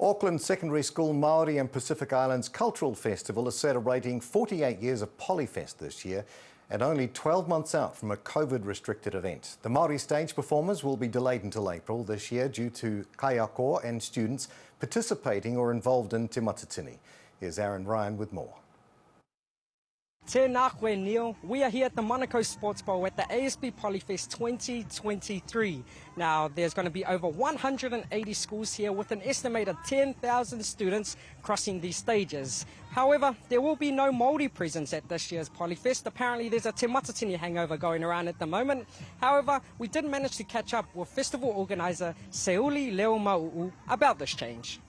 Auckland Secondary School Māori and Pacific Islands Cultural Festival is celebrating 48 years of Polyfest this year and only 12 months out from a COVID-restricted event. The Māori stage performers will be delayed until April this year due to kaiako and students participating or involved in Te Matatini. Here's Aaron Ryan with more. Tēnā koe, Neil. We are here at the Monaco Sports Bowl at the ASB Polyfest 2023. Now, there's going to be over 180 schools here with an estimated 10,000 students crossing these stages. However, there will be no Māori presence at this year's Polyfest. Apparently, there's a Te Matatini hangover going around at the moment. However, we did manage to catch up with festival organiser Seiuli Leo-Mauu about this change.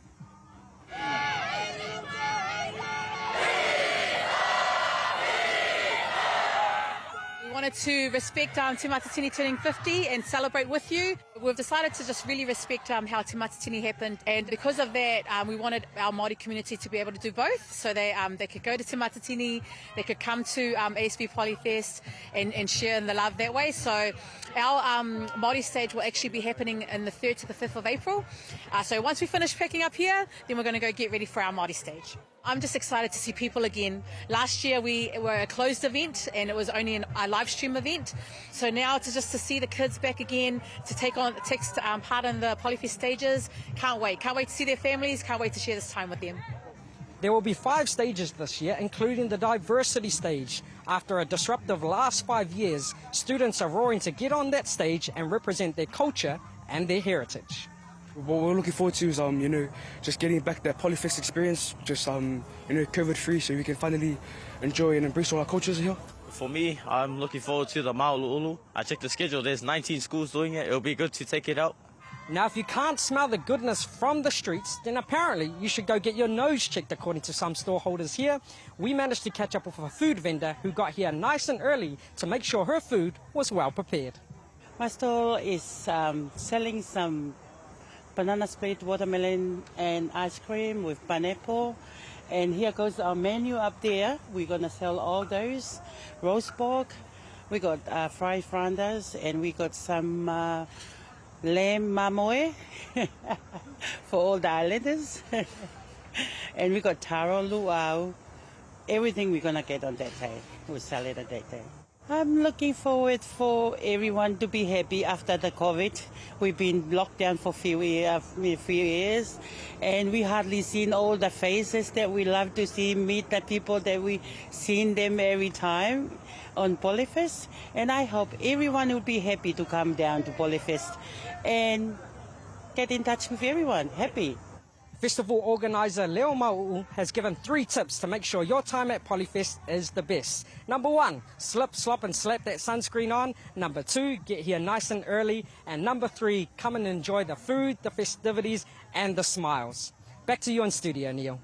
Wanted to respect Te Matatini turning 50 and celebrate with you. We've decided to just really respect how Te Matatini happened, and because of that we wanted our Māori community to be able to do both, so they could go to Te Matatini, they could come to ASB Polyfest and share in the love that way. So our Māori stage will actually be happening in the 3rd to the 5th of April. So once we finish packing up here, then we're going to go get ready for our Māori stage. I'm just excited to see people again. Last year we were a closed event and it was only a live stream event. So now to see the kids back again, to take part in the Polyfest stages. Can't wait to see their families, can't wait to share this time with them. There will be 5 stages this year, including the diversity stage. After a disruptive last 5 years, students are roaring to get on that stage and represent their culture and their heritage. What we're looking forward to is, just getting back that Polyfest experience, just, COVID-free, so we can finally enjoy and embrace all our cultures here. For me, I'm looking forward to the Māuluulu. I checked the schedule, there's 19 schools doing it. It'll be good to take it out. Now, if you can't smell the goodness from the streets, then apparently you should go get your nose checked, according to some store holders here. We managed to catch up with a food vendor who got here nice and early to make sure her food was well prepared. My store is selling some banana split, watermelon and ice cream with pineapple. And here goes our menu up there. We're going to sell all those. Roast pork, we got fried frandas, and we got some lamb mamoe for all the islanders. And we got taro luau. Everything we're going to get on that day. We'll sell it on that day. I'm looking forward for everyone to be happy after the COVID. We've been locked down for a few years, and we hardly seen all the faces that we love to see, meet the people that we seen them every time on Polyfest. And I hope everyone will be happy to come down to Polyfest and get in touch with everyone. Happy. Festival organiser Leo-Mauu has given 3 tips to make sure your time at Polyfest is the best. Number 1, slip, slop and slap that sunscreen on. Number 2, get here nice and early. And number 3, come and enjoy the food, the festivities and the smiles. Back to you in studio, Neil.